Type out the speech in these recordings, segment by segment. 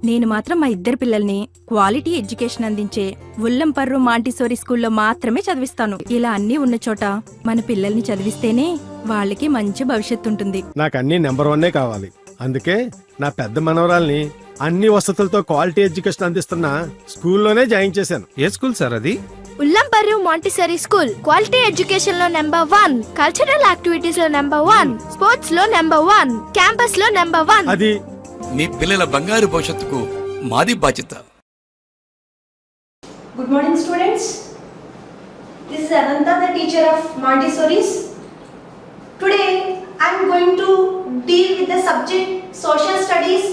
నేను మాత్రం మా ఇద్దరు పిల్లల్ని క్వాలిటీ ఎడ్యుకేషన్ అందించే ఉల్లంపర్రు మాంటిసోరీ స్కూల్లో మాత్రమే చదివిస్తాను. ఇలా అన్నీ ఉన్న చోట మన పిల్లల్ని చదివిస్తేనే వాళ్ళకి మంచి భవిష్యత్తు ఉంటుంది. నాకు అన్ని నెంబర్ 1 కావాలి. అందుకే నా పెద్ద మనవరాల్ని అన్ని వసతులతో క్వాలిటీ ఎడ్యుకేషన్ అందిస్తున్న స్కూల్లోనే జాయిన్ చేశాను. ఏ స్కూల్ సార్ అది? ఉల్లంపర్రు మాంటిసరీ స్కూల్. క్వాలిటీ ఎడ్యుకేషన్ లో నెంబర్ 1, కల్చరల్ యాక్టివిటీస్ లో నెంబర్ 1, స్పోర్ట్స్ లో నెంబర్ 1, క్యాంపస్ లో నెంబర్ 1. అది మీ పిల్లల బంగారు భవిష్యత్తుకు మాది బాధ్యత. Good morning, students. This is Ananta, the teacher of Montessori's. Today I am going to deal with the subject Social Studies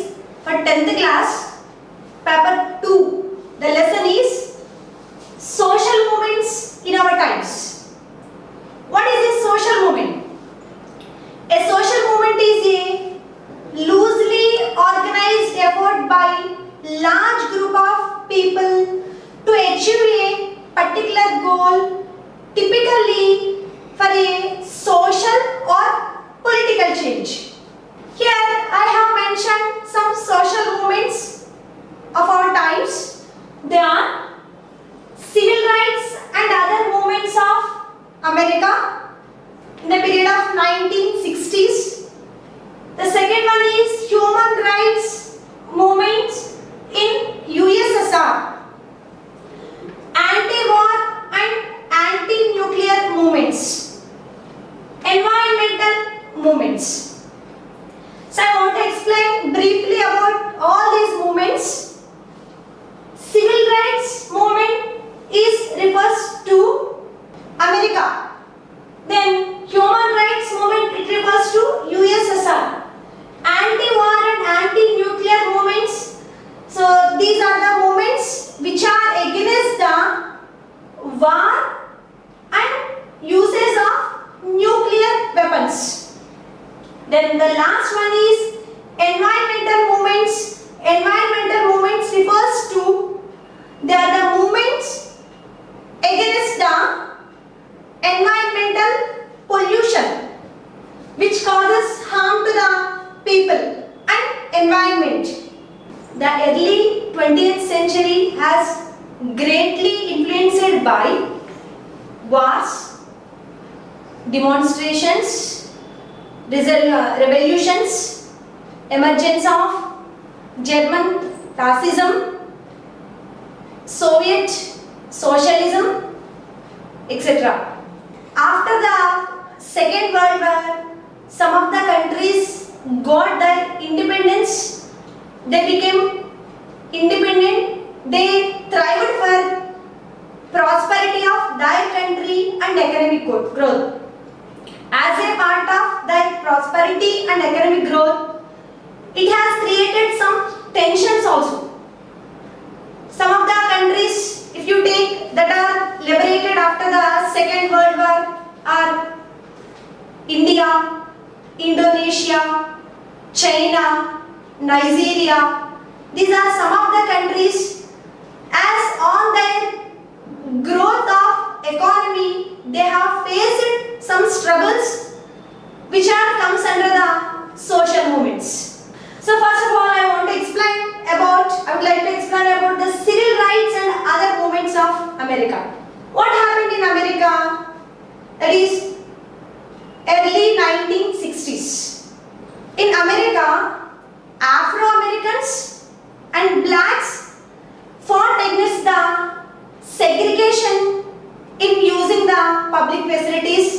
for 10th class, paper 2. The lesson is Social Movements in Our Times. What is a social movement? A social movement is a loosely organized effort by large group of people to achieve a particular goal, typically for a social or political change. Here I have mentioned some social movements of our times. They are civil rights and other movements of America in the period of 1960s. The second one is human rights movements in USSR, anti-war and anti-nuclear movements, environmental movements. So I want to explain briefly about all these movements. Civil rights movement refers to America. Then human rights movement, it refers to USSR. Anti-war and anti-nuclear movements, so these are the movements which are against the war and uses of nuclear weapons. Then the last one is environmental movements. Environmental movements refers to, they are the movements against the environmental pollution which causes harm to the people and environment. The early 20th century has greatly influenced by wars, demonstrations, revolutions, emergence of German fascism, Soviet socialism, etc. After the Second World War, some of the countries got their independence. They became independent. They thrived for prosperity of their country and economic growth. As a part of that prosperity and economic growth, it has created some tensions also. Some of the countries, if you take, that are liberated after the Second World War are India, Indonesia, China, Nigeria. These are some of the countries, as on their growth of economy, they have faced some struggles which are comes under the social movements. So first of all, I would like to explain about the civil rights and other movements of America. What happened in America? That is early 1960s. In America, Afro-Americans and blacks fought against the segregation in using the public facilities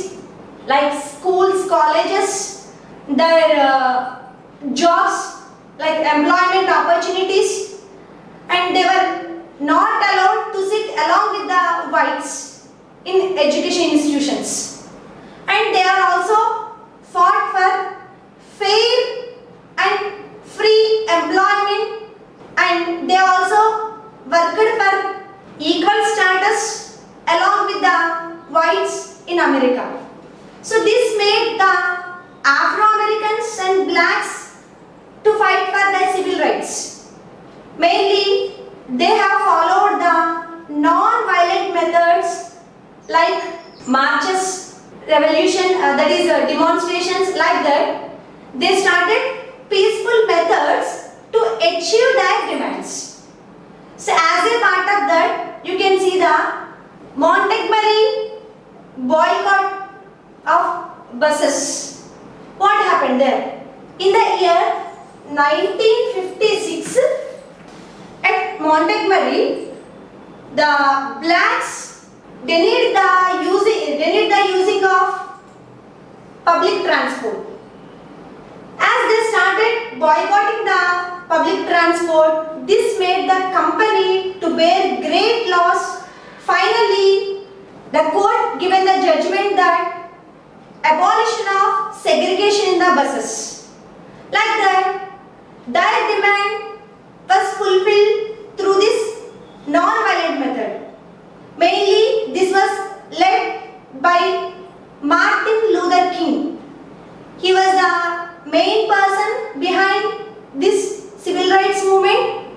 like schools, colleges, their jobs, like employment opportunities, and they were not allowed to sit along with the whites in education institutions. And they are also fought for fair and free employment, and they also worked for equal status along with the whites in America. So this made the Afro-Americans and blacks to fight for their civil rights. Mainly, they have followed the non-violent methods like marches, revolution, that is demonstrations like that. They started peaceful methods to achieve their demands. So as a part of that, you can see the Montgomery boycott of buses. What happened there? In the year 1956, at Montgomery, the blacks denied the using of public transport. As they started boycotting the public transport, this made the company to bear great loss. Finally, the court given the judgment that abolition of segregation in the buses. Like that, their demand was fulfilled through this non-violent method. Mainly, this was led by Martin Luther King. He was the main person behind this civil rights movement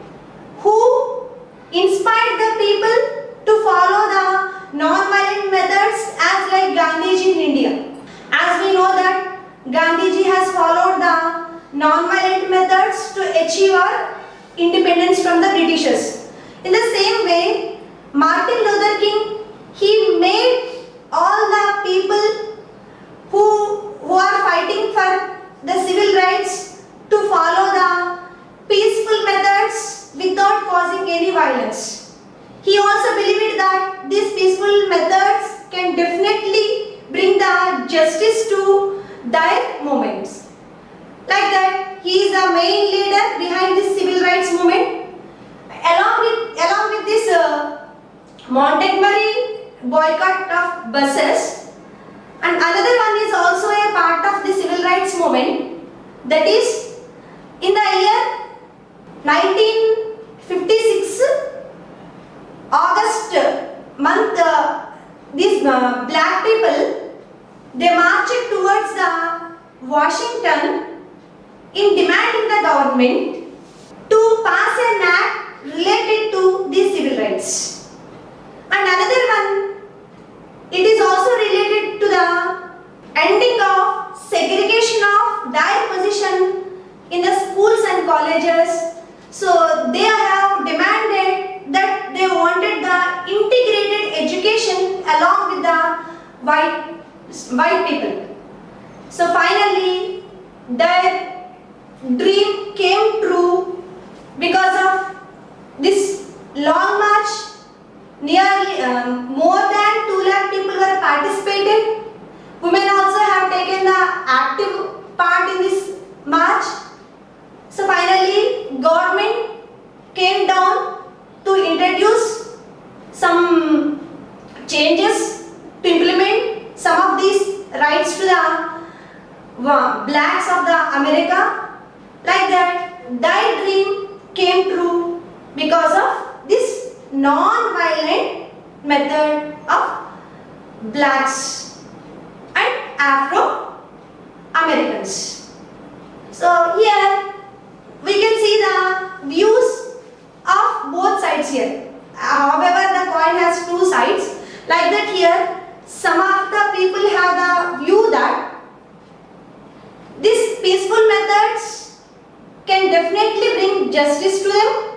who inspired the people to follow the non-violent methods as like Gandhiji in India. As we know that Gandhiji has followed the non-violent methods to achieve our independence from the Britishers. In the same way, Martin Luther King, he made all the people who are fighting for the civil rights to follow the peaceful methods without causing any violence. He also believed that these peaceful methods can definitely bring the justice to their movements. Like that, he is the main leader behind this civil rights movement. Along with this Montgomery boycott of buses, and another one is also a part of the civil rights movement. That is, in the year 1956, August month, these black people, they marched towards the Washington in demanding the government to pass an act related to the civil rights. And another one, it is also related to the ending of segregation of their position in the schools and colleges. So they have demanded that they wanted the integrated education along with the white people. So finally, their dream came true because of this long march. Nearly more than 2 lakh people were participated. Women also have taken the active part in this march. So finally, government came down to introduce some changes to implement some of these rights to the blacks of the America. Like that, their dream came true because of this non-violent method of blacks and Afro-Americans. So here we can see the views of both sides here. However, the coin has two sides. Like that here, some of the people have the view that these peaceful methods can definitely bring justice to them.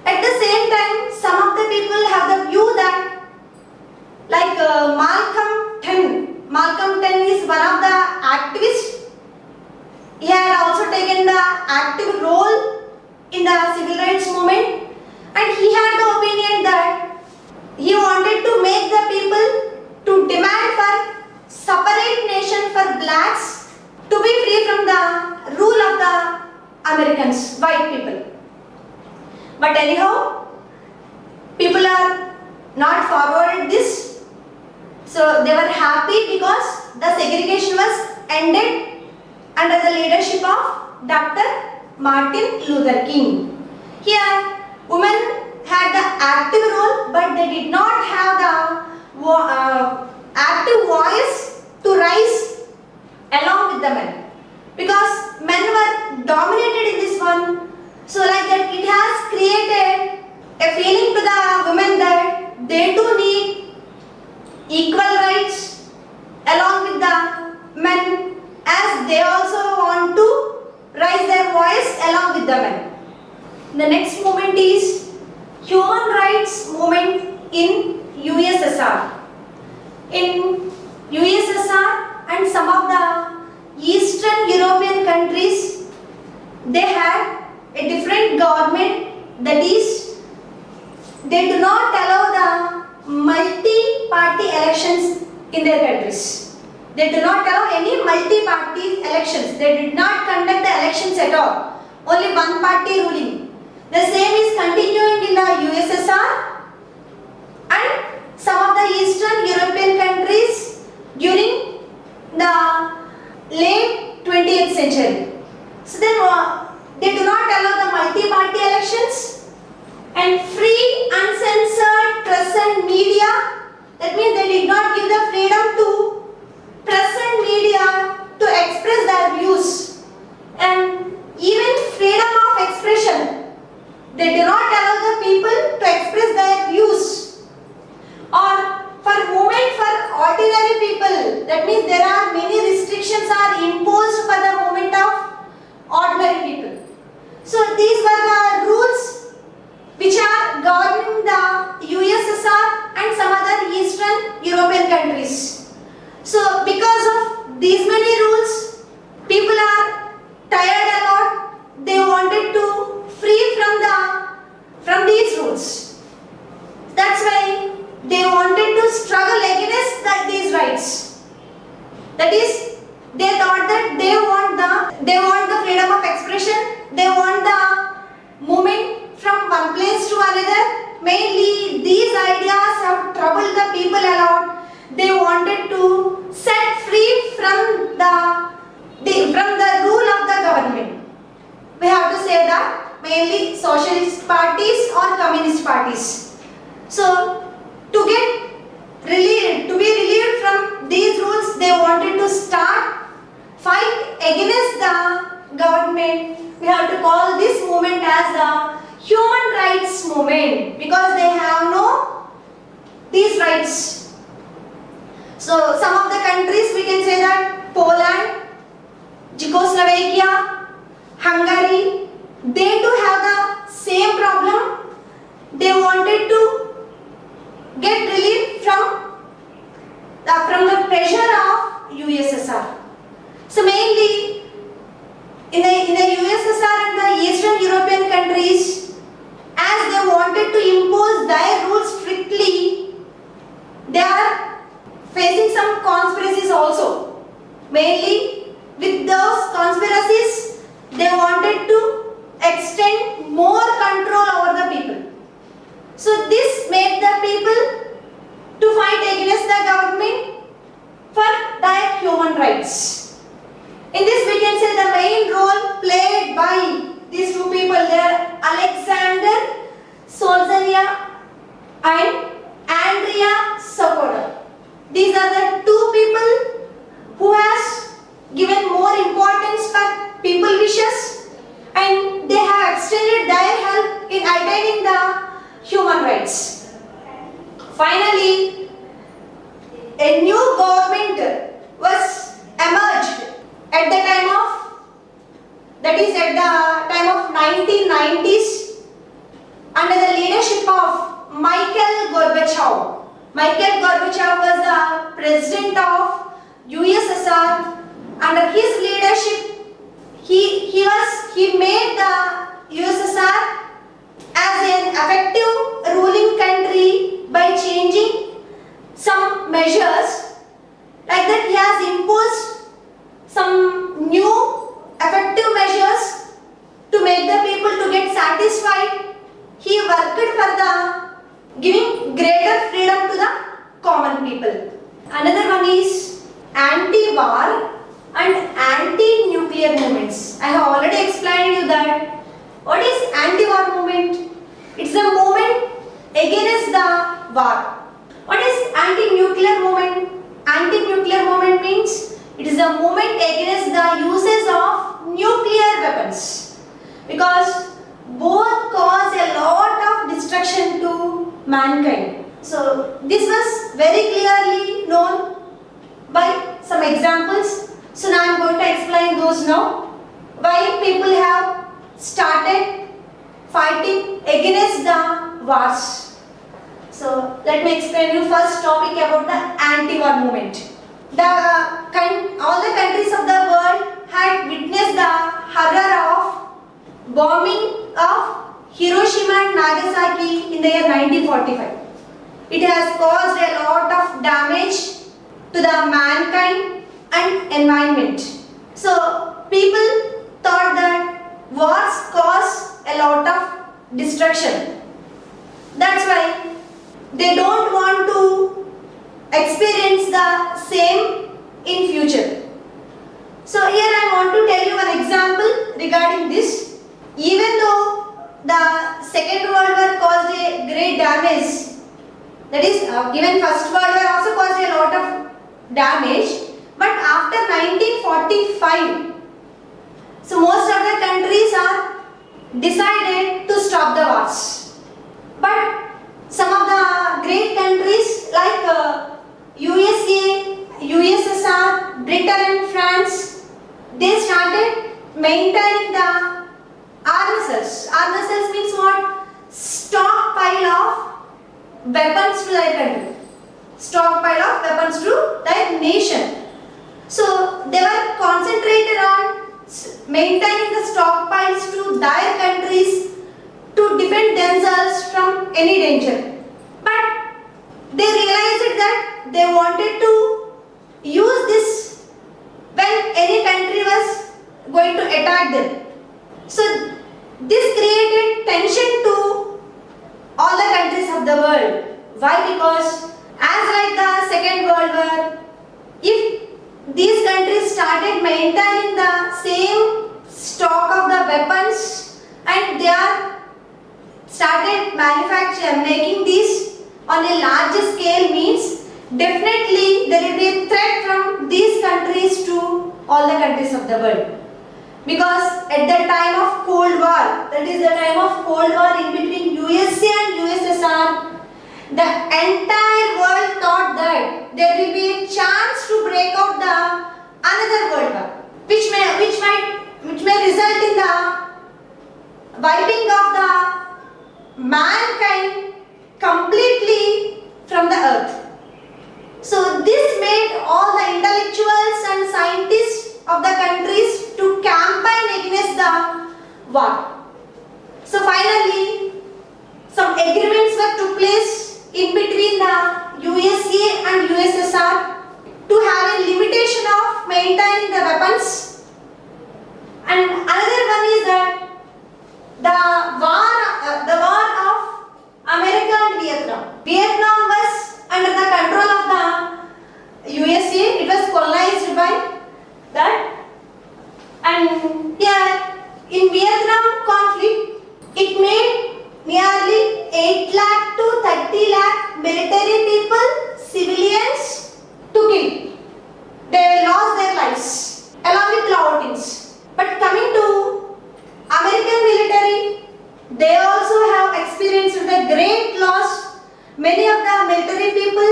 At the same time, some of the people have the view that, like Malcolm X is one of the activists. He had also taken the active role in the civil rights movement, and he had the opinion that he wanted to make the people to demand for separate nation for blacks to be free from the rule of the Americans, white people. But anyhow, people are not forwarded this. So they were happy because the segregation was ended under the leadership of Dr. Martin Luther King. Here, women had the active role, but they did not have the active voice to rise along with the men. Because men were dominated in this one. So like that, it has created a feeling to the women that they too need equal rights along with the men, as they also want to raise their voice along with the next movement is human rights movement in USSR. In USSR and some of the Eastern European countries, they had a different government, that is, they do not allow the multi-party elections in their countries. They do not allow any multi-party elections. They did not conduct the elections at all. Only one party ruling. The same is continuing in the USSR and some of the Eastern European countries during the late 20th century. So they do not allow the multi-party elections and free uncensored press and media. That means they did not give the freedom to press and media to express their views, and even freedom of expression. They do not allow the people to express their views. Or for movement for ordinary people, that means there are many restrictions are imposed for the movement of ordinary people. So these were the rules which are governing the USSR and some other Eastern European countries. So because of these many rules, people are tired a lot. They wanted to free from these rules. That's why they wanted to struggle against these rights. That is, they thought that they want the freedom of expression. They want the movement from one place to another. Mainly these ideas have troubled the people a lot. They wanted to set free from the rule of the government. We have to say that mainly socialist parties or communist parties. So to be relieved from these rules, they wanted to start fight against the government. We have to call this movement as the human rights movement because they have no these rights. So some of the countries we can say that Poland, Czechoslovakia, Hungary, they too have the same problem. They wanted to get relief from the pressure of USSR. So mainly in the USSR and the Eastern European countries, as they wanted to impose their rules strictly, they are facing some conspiracies also. Mainly with those conspiracies, they wanted to extend more control over the people. So this made the people to fight against the government for their human rights. In this we can say the main role played by these two people, they are Alexander Solzhenitsyn and Andrea Sakharov. These are the two people who has given more importance for people wishes, and they have extended their help in attaining the human rights. Finally, a new government was emerged at the time of, that is at the time of 1990s under the leadership of Mikhail Gorbachev. Mikhail Gorbachev was the president of USSR. Under his leadership, he made the USSR as an effective ruling country by changing some measures. Like that, he has imposed some new effective measures to make the people to get satisfied. He worked for the giving greater freedom to the common people. Another one is anti-war and anti-nuclear movements. I have already explained you that. What is anti-war movement? It's a movement against the war. What is anti-nuclear movement? Anti-nuclear movement means it is a movement against the uses of nuclear weapons, because both cause a lot of destruction to mankind. So this was very clearly known by some examples. So now I am going to explain those now. Why people have started fighting against the wars. So let me explain you first topic about the anti-war movement. All the countries of the world had witnessed the horror of bombing of Hiroshima and Nagasaki in the year 1945. It has caused a lot of damage to the mankind and environment. So people thought that wars cause a lot of destruction. That's why they don't want to experience the same in future. So here I want to tell you an example regarding this. Even though the Second World War caused a great damage, that is even First World War also caused a lot of damage, but after 1945, so most of the countries are decided to stop the wars. But some of the great countries like USA, USSR, Britain and France, they started maintaining the armistice. Armistice means what? Stockpile of weapons to their country. Stockpile of weapons to their nation. So they were concentrated on maintaining the stockpiles to their countries to defend themselves from any danger. But they realized that they wanted to use this when any country was going to attack them. So this created tension to all the countries of the world. Why? Because as like the Second World War, if these countries started maintaining the same stock of the weapons and they are started making these on a larger scale, means definitely there will be a threat from these countries to all the countries of the world. Because at the time of Cold War, that is the time of Cold War in between USA and USSR, the entire world thought that there will be a chance to break out the another world war, which may result in the wiping of the mankind completely from the earth. So this made all the intellectuals and scientists of the countries to campaign against the war. So finally, some agreements took place in between the USA and USSR to have a limitation of maintaining the weapons. And another one is that the war of America and Vietnam. Vietnam was under the control of the USA. It was colonized by that. And here in Vietnam conflict, it made nearly 8 lakh to 30 lakh military people, civilians to kill. They lost their lives along with Laotins. But coming to American military, they also have experienced the great loss. Many of the military people,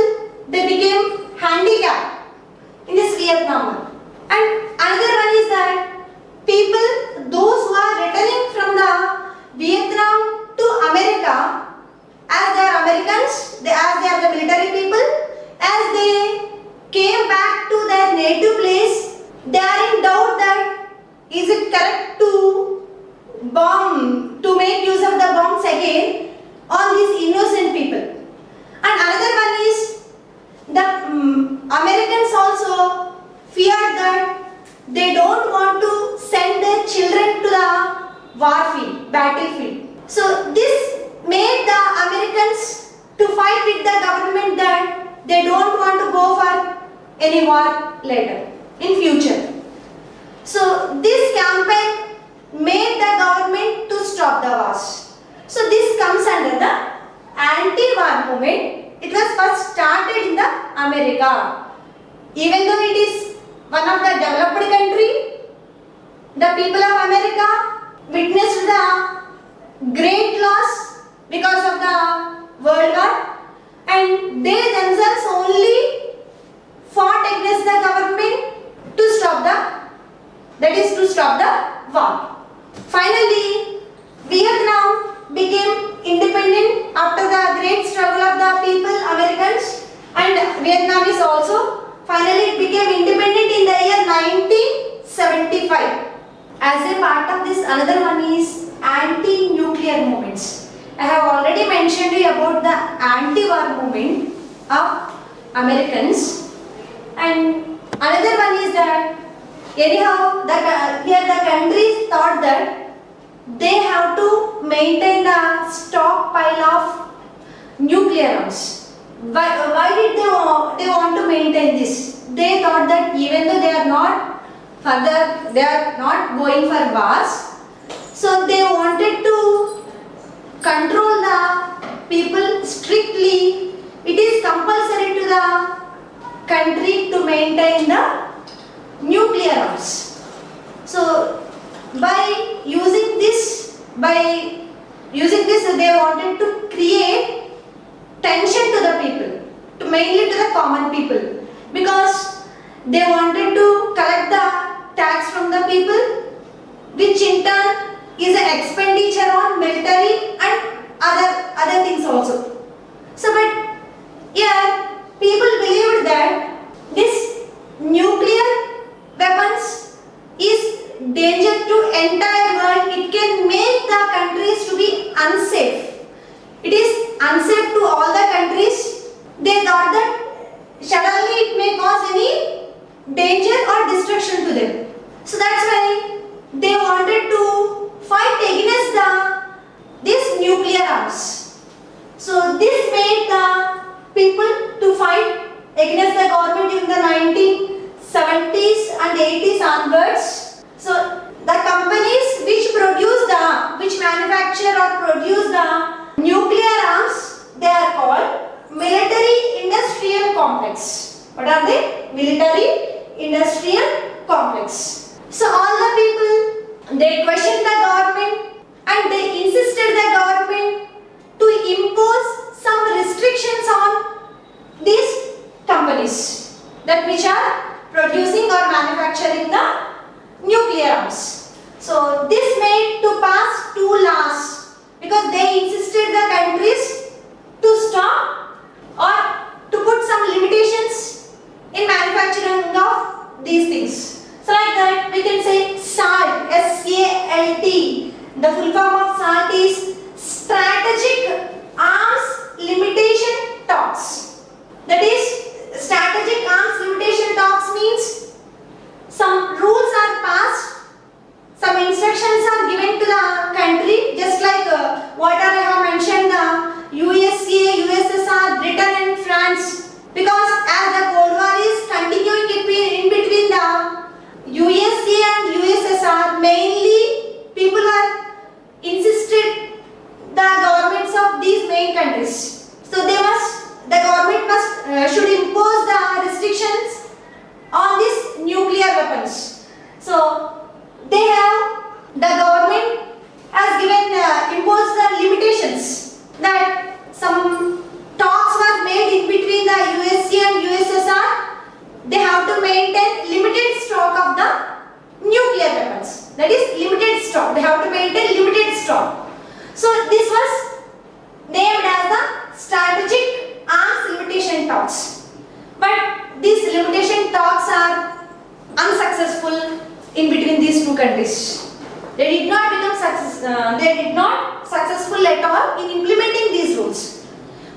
they became handicapped in this Vietnam War. And another one is that people, those who are returning from the Vietnam to America, as they are Americans, as they are the military people, as they came back to their native place, they are in doubt that is it correct to bomb, to make use of the bombs again on these innocent people. And another one is the Americans also feared that they don't want to send their children to the war field, battlefield. So this made the Americans to fight with the government that they don't want to go for any war later, in future. So this campaign made the government to stop the wars. So this comes under the anti-war movement. It was first started in the America. Even though it is one of the developed country, the people of America witnessed the great loss because of the World War, and they themselves only fought against the government to stop the war. Finally, Vietnam became independent after the great struggle of the people, Americans, and Vietnamese also. Finally, it became independent in the year 1975. As a part of this, another one is anti-nuclear movements. I have already mentioned you about the anti-war movement of Americans, and another one is that anyhow here the countries thought that they have to maintain the stockpile of nuclear arms. Why did they want to maintain this? They thought that even though they are not going for wars, so they wanted to control the people strictly. It is compulsory to the country to maintain the nuclear arms. So by using this they wanted to create tension to the people, mainly to the common people, because they wanted to collect the tax from the people, which in turn is an expenditure on military and other things also. So but here people believed that this nuclear weapons is danger to entire world. It can make the countries to be unsafe. It is unsafe to all the countries. They thought that suddenly it may cause any danger or destruction to them. So that's why they wanted to fight against these nuclear arms. So this made the people to fight against the government in the 1970s and 80s onwards. So the companies which manufacture or produce the nuclear arms, they are called military industrial complex. What are they? Military industrial complex. So all the people, they questioned the government and they insisted the government to impose some restrictions on these companies that which are producing or manufacturing the nuclear arms. So this made to pass 2 laws, because they insisted the countries to stop or to put some limitations in manufacturing of these things. So like that we can say SALT, SALT. The full form of SALT is Strategic Arms Limitation Talks. That is, Strategic Arms Limitation Talks means some rules are passed, some instructions are given to the country, just like what I have mentioned, the USA, USSR, Britain and France. Because as the Cold War is continuing in between the USA and USSR, mainly people are insisted the governments of these main countries. So the government should impose the restrictions on these nuclear weapons. So the government has imposed the limitations that some talks were made in between the USA and USSR. They have to maintain limited stock of the nuclear weapons. That is limited stock. They have to maintain limited stock. So this was named as the Strategic Arms Limitation Talks. But these limitation talks are unsuccessful in between these two countries. They did not successful at all in implementing these rules.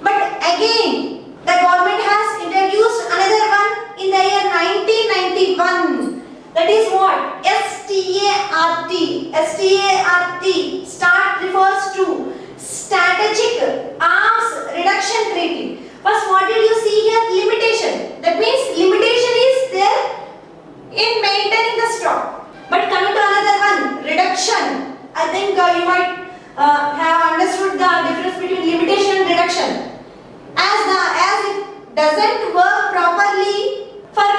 But again, the government has introduced another one in the year 1991. That is what? START. START refers to Strategic Arms Reduction Treaty. First, what did you see here? Limitation. That means limitation is there in maintaining the stock. But coming to another one, reduction. I think you might have understood the difference between limitation and reduction. As it doesn't work properly for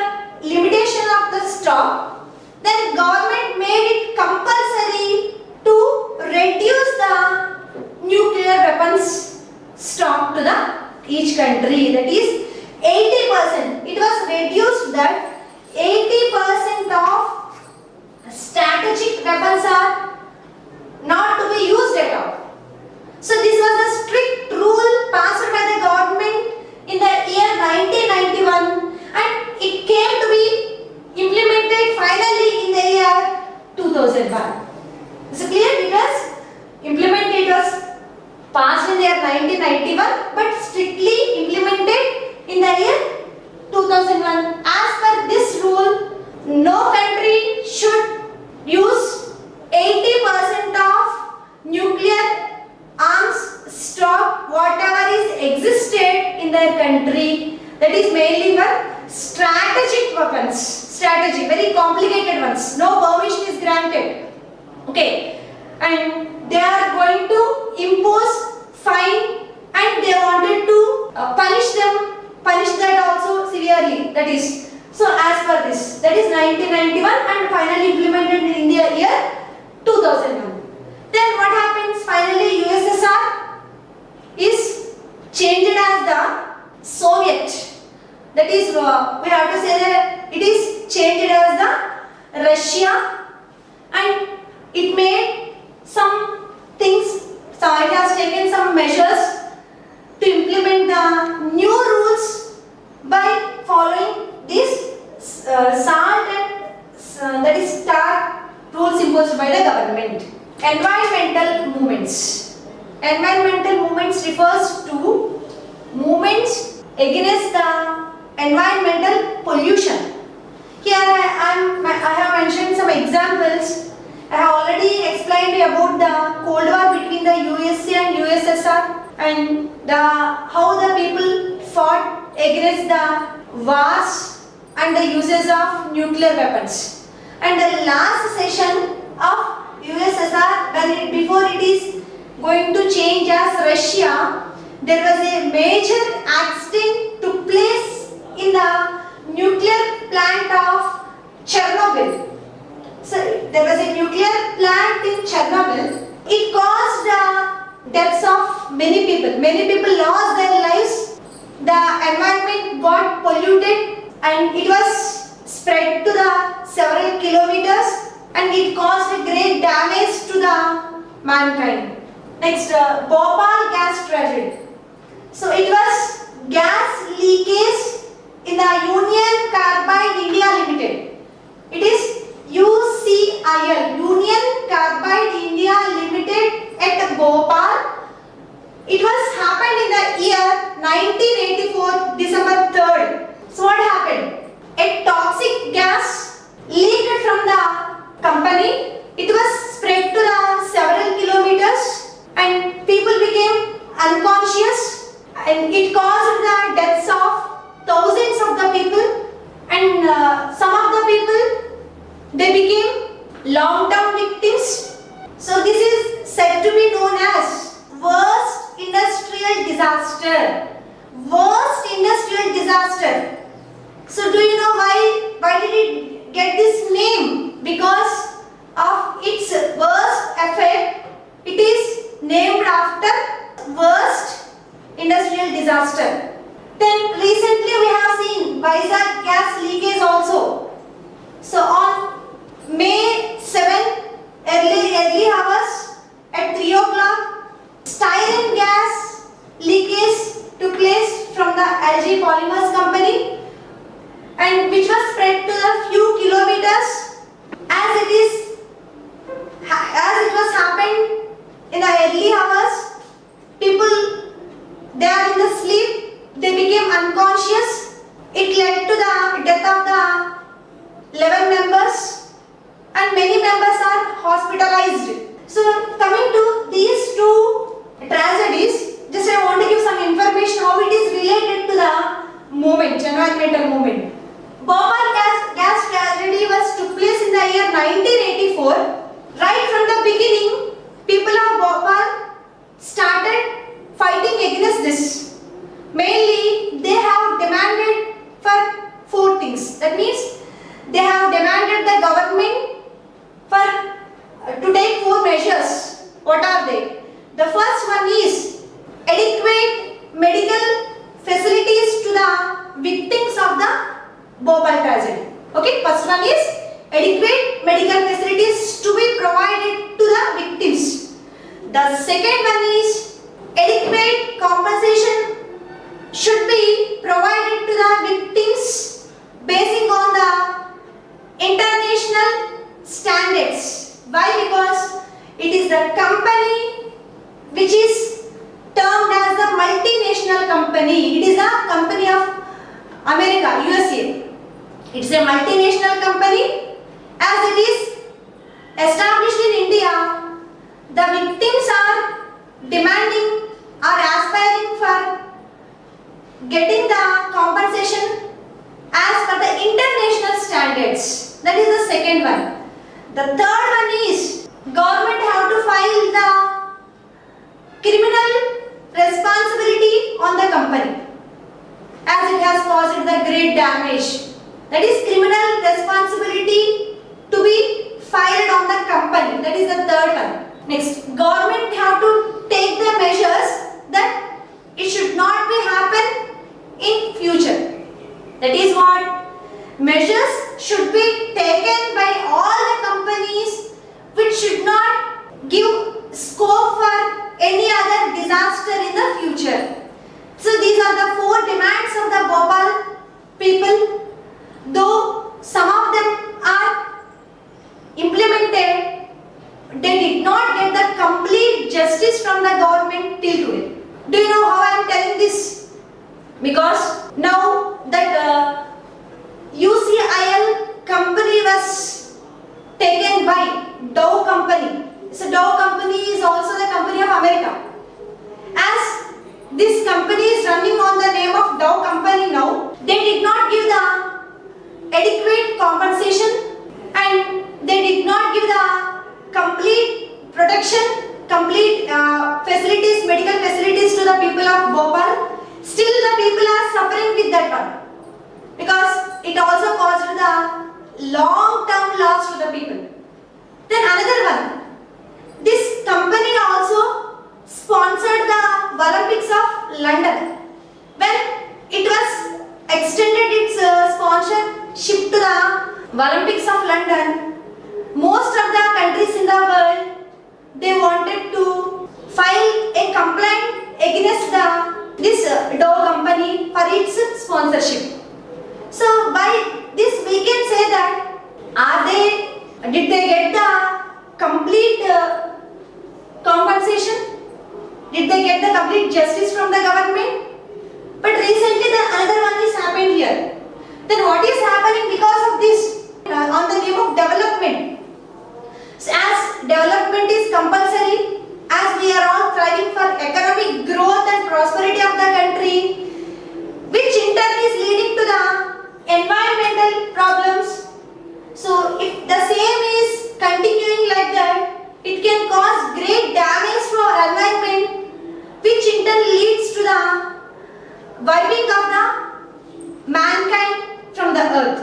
limitation of the stock, then government made it compulsory to reduce the nuclear weapons stock to each country. That is 80%. It was reduced that 80% of strategic weapons are not to be used at all. passed in the year 1991 but strictly implemented in the year 2001. As per this rule, no country should use 80% of nuclear arms stock whatever is existed in their country. That is mainly for strategic weapons. Strategy, very complicated ones. No permission is granted. Okay, and they are going to impose fine, and they wanted to punish that also severely. That is, so as per this, that is 1991 and finally implemented in the year 2001. Then what happens? Finally, USSR is changed as the Soviet. That is, we have to say that it is changed as the Russia, and it made some things. So it has taken some measures to implement the new rules by following this SALT and that is STAR rules imposed by the government. Environmental movements. Environmental movements refers to movements against the environmental pollution. Here I have mentioned some examples. I have already explained about the Cold War between the USA and USSR and how the people fought against the wars and the uses of nuclear weapons. And the last session of USSR, before it is going to change as Russia, there was a major accident took place in the nuclear plant of Chernobyl. So there was a nuclear plant in Chernobyl. It caused the deaths of many people. Many people lost their lives. The environment got polluted and it was spread to the several kilometers, and it caused a great damage to the mankind. Next, Bhopal gas tragedy. So it was gas leakage in the Union Carbide India Limited. It is UCIL, Union Carbide India Limited at Bhopal. It was happened in the year 1984, December 3rd. So what happened? A toxic gas leaked from the company. It was spread to the several kilometers and people became unconscious, and it caused the deaths of thousands of the people, and some of the people, they became long-term victims. So this is said to be known as worst industrial disaster. Worst industrial disaster. So do you know why did it get this name? Because of its worst effect, it is named after worst industrial disaster. Then recently we have seen Vizag gas leakage also. So on May 7, early hours at 3 o'clock, styrene gas leakage took place from the LG Polymers company, and which was spread to a few kilometers. As it was happened in the early hours, people, they are in the sleep, they became unconscious. It led to the death of the 11 members, and many members are hospitalized. So coming to these two tragedies, just I want to give some information how it is related to the movement, environmental movement. Bhopal gas tragedy took place in the year 1984. Right from the beginning, people of Bhopal started fighting against this. Mainly, they have demanded for 4 things. That means they have demanded the government to take 4 measures. What are they? The first company. It is a company of America, USA. It's a multinational company. As it is established in India, the victims are demanding or aspiring for getting the compensation as per the international standards. That is the second one. The third one is government have to file the criminal responsibility on the company as it has caused the great damage. That is criminal responsibility to be filed on the company. That is the third one. Next, government have to take the measures that it should not be happen in future. That is what measures should be taken by all the companies which should not give scope for any other disaster in the future. So these are the 4 demands of the Bhopal people. Though some of them are implemented, they did not get the complete justice from the government till today. Do you know how I am telling this? Because now that UCIL company was taken by Dow company. So Dow company is also the company of America. As this company is running on the name of Dow company now, they did not give the adequate compensation and they did not give the complete protection, complete facilities, medical facilities to the people of Bhopal. Still the people are suffering with that one because it also caused the long-term loss to the people. Then another one, this company also sponsored the Olympics of London. When it was extended its sponsorship to the Olympics of London, most of the countries in the world, they wanted to file a complaint against this Dow company for its sponsorship. So by this we can say that did they get the complete compensation? Did they get the complete justice from the government? But recently another one is happened here. Then what is happening because of this on the name of development? So as development is compulsory, as we are all striving for economic growth and prosperity of the country, which in turn is leading to the environmental problems. So if the same is continuing like that, it can cause great damage to our environment, which in turn leads to the wiping of the mankind from the earth.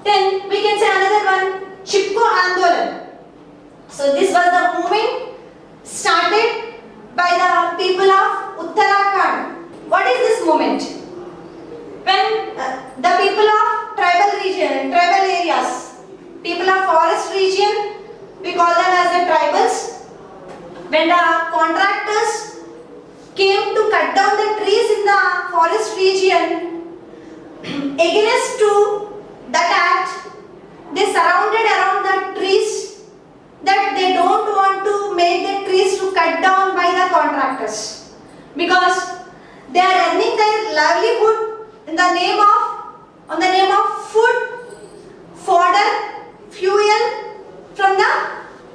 Then we can say another one, Chipko Andolan. So this was the movement started by the people of Uttarakhand. What is this movement? When the people of tribal areas, people of forest region, we call them as the tribals. When the contractors came to cut down the trees in the forest region, against to that act, they surrounded around the trees that they don't want to make the trees to cut down by the contractors because they are earning their livelihood on the name of food, fodder, fuel from the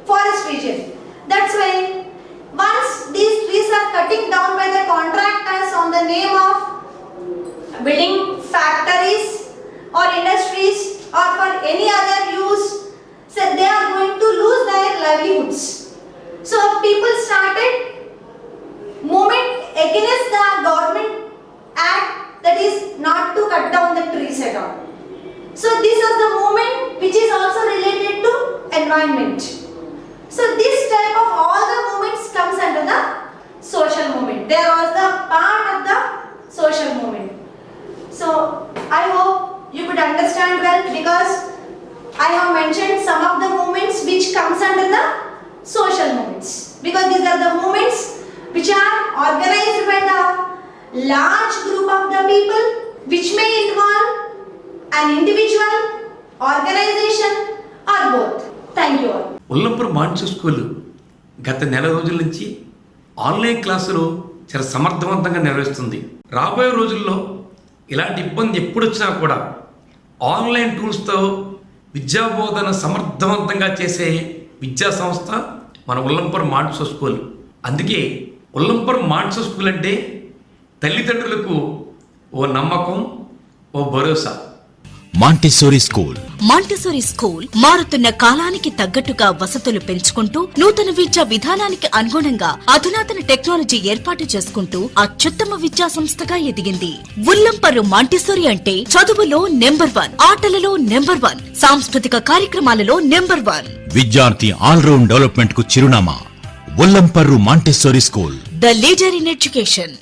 forest region. That's why once these trees are cutting down by the contractors on the name of building factories or industries or for any other use, so they are going to lose their livelihoods. So people started movement against the government act, that is not to cut down the trees at all. So this is the movement which is also related to environment. So this type of all the movements comes under the social movement. They are also part of the social movement. So I hope you could understand well because I have mentioned some of the movements which comes under the social movements because these are the movements which are organized by the large group of the people which may involve an individual, organization or both. Thank you all. Ullampur Montessori school గత నెల రోజుల నుంచి online క్లాసులు చాలా సమర్థవంతంగా నిర్వహిస్తుంది. రాబోయే రోజుల్లో ఇలాంటి ఇబ్బంది ఎప్పుడు వచ్చినా కూడా ఆన్లైన్ టూల్స్తో విద్యాబోధన సమర్థవంతంగా చేసే విద్యా సంస్థ మన ఉల్లంపర్రు మాంటెస్సోరీ స్కూల్. అందుకే ఉల్లంపర్రు మాంటెస్సోరీ స్కూల్ అంటే తల్లిదండ్రులకు ఓ నమ్మకం, ఓ భరోసా. మాంటెస్సోరీ స్కూల్. మాంటెస్సోరీ స్కూల్ మారుతున్న కాలానికి తగ్గట్టుగా వసతులు పెంచుకుంటూ నూతన విద్యా విధానానికి అనుగుణంగా అధునాతన టెక్నాలజీ ఏర్పాటు చేసుకుంటూ అత్యుత్తమ విద్యా సంస్థగా ఎదిగింది. ఉల్లంపర్రు మాంటెస్సోరీ అంటే చదువులో నెంబర్ 1, ఆటలలో నెంబర్ 1, సాంస్కృతిక కార్యక్రమాలలో నెంబర్ 1. విద్యార్థి ఆల్రౌండ్ డెవలప్మెంట్ కు చిరునామా Ullamparru Montessori school. The leader in education.